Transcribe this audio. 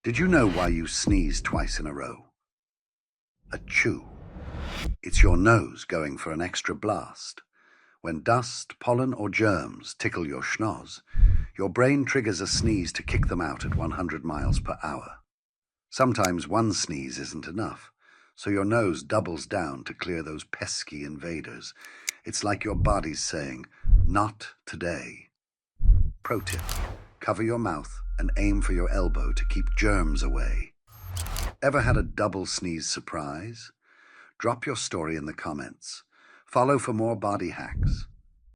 Did you know why you sneeze twice in a row? Achoo. It's your nose going for an extra blast. When dust, pollen, or germs tickle your schnoz, your brain triggers a sneeze to kick them out at 100 miles per hour. Sometimes one sneeze isn't enough, so your nose doubles down to clear those pesky invaders. It's like your body's saying, "Not today." Pro tip: cover your mouth and aim for your elbow to keep germs away. Ever had a double sneeze surprise? Drop your story in the comments. Follow for more body hacks.